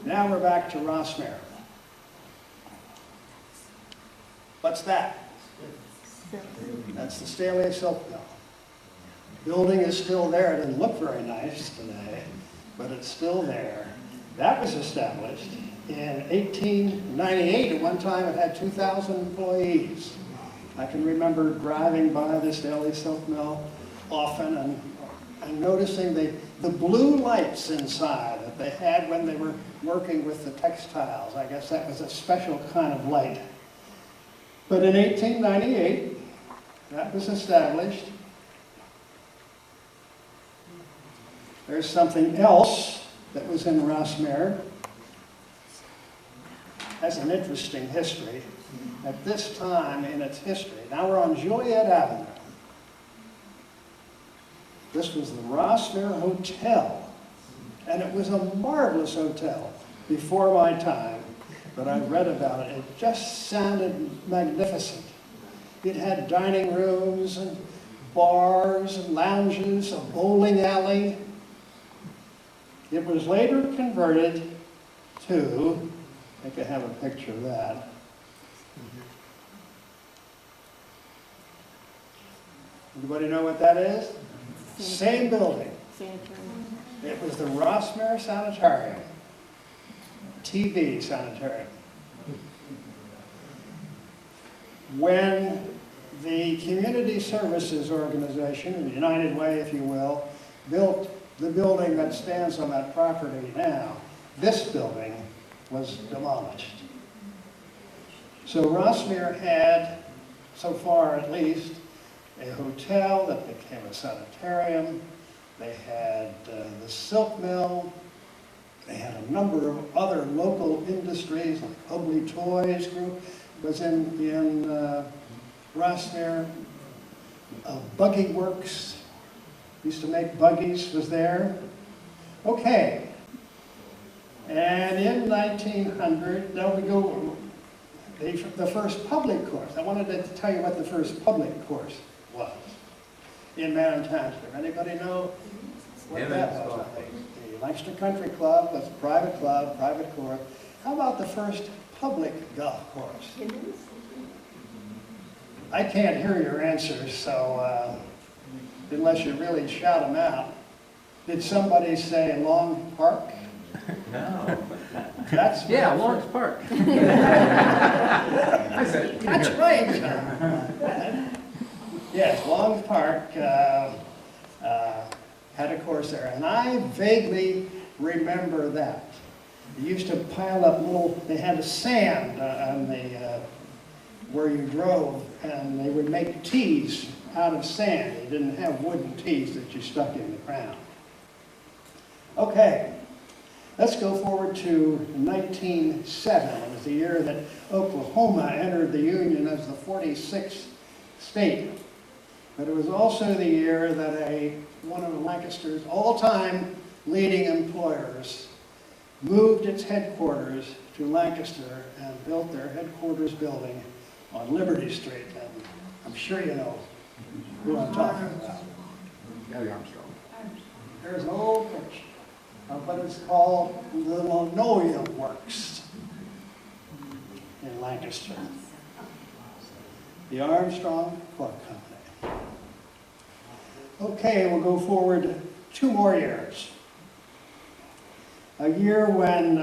Now we're back to Rossmere. What's that? That's the Staley Silk Mill. Building is still there. It doesn't look very nice today, but it's still there. That was established in 1898. At one time it had 2,000 employees. I can remember driving by the Staley Silk Mill often and noticing the blue lights inside that they had when they were working with the textiles. I guess that was a special kind of light. But in 1898, that was established. There's something else that was in Rossmere. Has an interesting history. At this time in its history, now we're on Joliet Avenue. This was the Rossmere Hotel, and it was a marvelous hotel before my time, but I read about it. It just sounded magnificent. It had dining rooms and bars and lounges, a bowling alley. It was later converted to, I think I have a picture of that. Anybody know what that is? Same building. It was the Rossmere Sanitarium. TB Sanitarium. When the Community Services Organization, the United Way, if you will, built the building that stands on that property now, this building was demolished. So Rossmere had, so far at least, a hotel that became a sanitarium. They had the silk mill. They had a number of other local industries, like Hubley Toys Group was in Rossmere. Buggy Works, used to make buggies, was there. Okay. And in 1900, now we go, the first public course. I wanted to tell you what the first public course was in Manheim Township. Anybody know what that was? The Lancaster Country Club was a private club, private course. How about the first public golf course? I can't hear your answers, so unless you really shout them out. Did somebody say Long Park? No. That's yeah, Lawrence Park. That's right, sir. Yes, Long Park had a course there, and I vaguely remember that. They used to pile up little, they had sand on the, where you drove, and they would make tees out of sand. They didn't have wooden tees that you stuck in the ground. Okay, let's go forward to 1907. It was the year that Oklahoma entered the Union as the 46th state. But it was also the year that one of Lancaster's all-time leading employers moved its headquarters to Lancaster and built their headquarters building on Liberty Street. And I'm sure you know who I'm talking about. Gary Armstrong. There's an old picture of what is called the Linoleum Works in Lancaster. The Armstrong Clock Company. Okay, we'll go forward 2 more years. A year when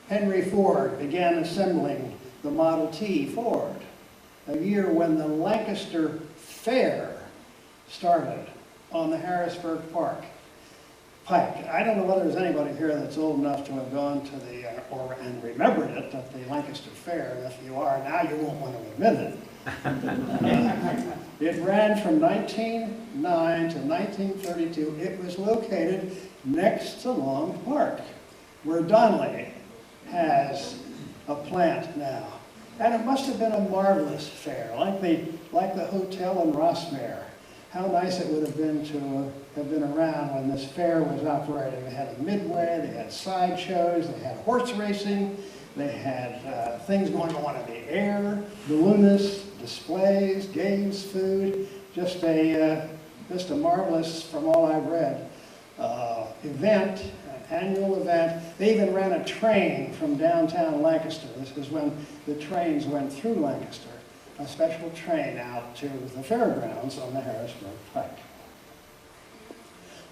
Henry Ford began assembling the Model T Ford. A year when the Lancaster Fair started on the Harrisburg Pike. I don't know whether there's anybody here that's old enough to have gone to the, and remembered it, at the Lancaster Fair. And if you are, now you won't want to admit it. It ran from 1909 to 1932. It was located next to Long Park, where Donnelly has a plant now. And it must have been a marvelous fair, like the hotel in Rossmere. How nice it would have been to have been around when this fair was operating. They had a midway, they had sideshows, they had horse racing, they had things going on in the air, balloonists, displays, games, food. Just a marvelous, from all I've read, event. annual event. They even ran a train from downtown Lancaster. This is when the trains went through Lancaster. A special train out to the fairgrounds on the Harrisburg Pike.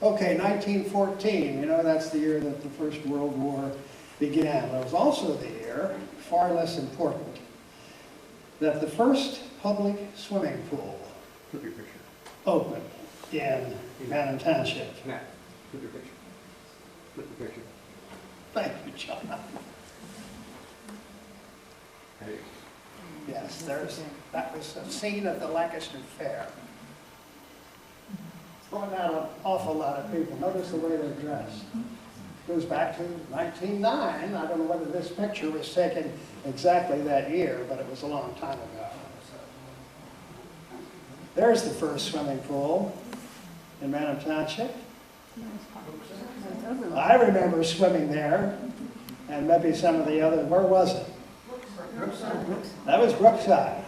Okay, 1914, you know, that's the year that the First World War began. It was also the year, far less important, that the first public swimming pool Flip your picture. opened in Manheim Township. Nat, flip your picture. Flip your picture. Thank you, John. There you go. Yes, that was a scene at the Lancaster Fair. Brought out an awful lot of people. Notice the way they're dressed. Goes back to 1909. I don't know whether this picture was taken exactly that year, but it was a long time ago. There's the first swimming pool in Manheim Township. I remember swimming there, and maybe some of the other, where was it? That was Brookside.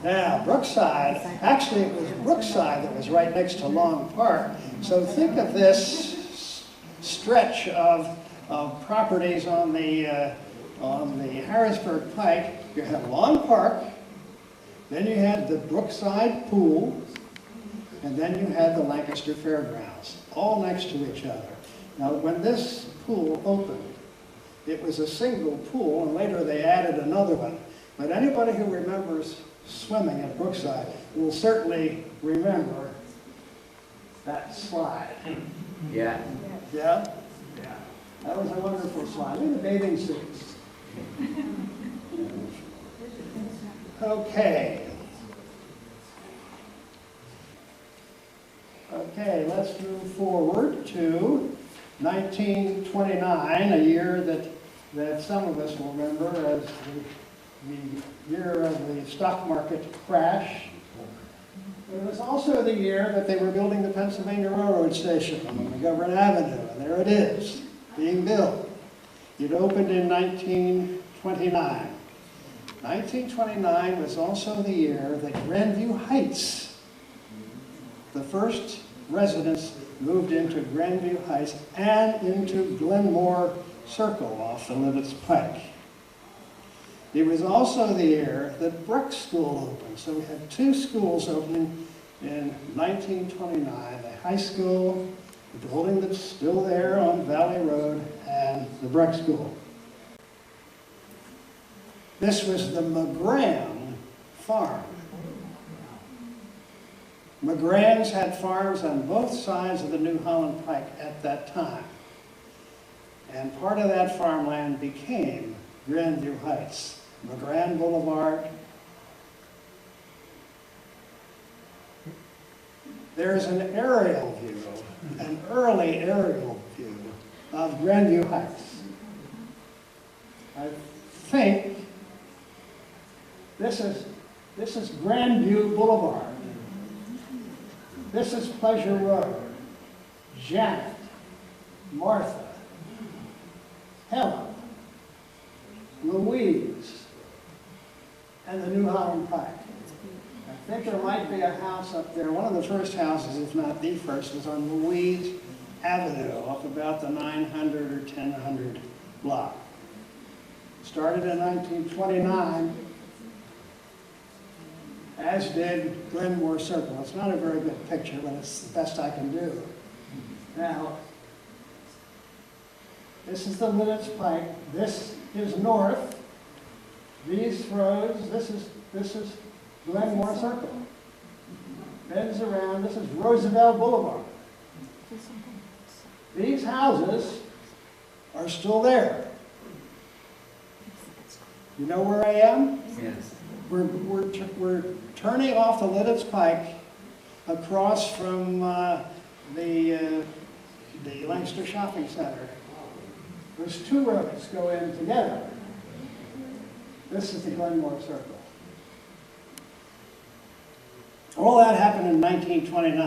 Now, Brookside, actually it was Brookside that was right next to Long Park. So think of this stretch of properties on the Harrisburg Pike. You had Long Park, then you had the Brookside Pool, and then you had the Lancaster Fairgrounds, all next to each other. Now, when this pool opened, it was a single pool, and later they added another one. But anybody who remembers swimming at Brookside will certainly remember that slide. Yeah. Yeah? Yeah. That was a wonderful slide. Look at the bathing suits. Okay. Okay, let's move forward to 1929, a year that some of us will remember as the year of the stock market crash. It was also the year that they were building the Pennsylvania Railroad Station on McGovern Avenue, and there it is, being built. It opened in 1929. 1929 was also the year that Grandview Heights, the first residents moved into Grandview Heights and into Glenmore Circle off the Libbets Pike. It was also the year that Breck School opened. So we had two schools opening in 1929, the high school, the building that's still there on Valley Road, and the Breck School. This was the McGran farm. McGrans had farms on both sides of the New Holland Pike at that time. And part of that farmland became Grandview Heights. McGran Boulevard. There's an aerial view, an early aerial view of Grandview Heights. I think this is Grandview Boulevard. This is Pleasure Road. Janet, Martha, Helen, Louise, and the New Holland Pike. I think there might be a house up there. One of the first houses, if not the first, was on Louise Avenue, up about the 900 or 1000 block. Started in 1929, as did Glenmore Circle. It's not a very good picture, but it's the best I can do. Now, this is the Libbets Pike. This is north. These roads, this is Glenmore Circle. Bends around, this is Roosevelt Boulevard. These houses are still there. You know where I am? Yes. We're turning off the Lidditz Pike across from the Lancaster Shopping Center. There's two roads go in together. This is the Glenmore Circle. All that happened in 1929.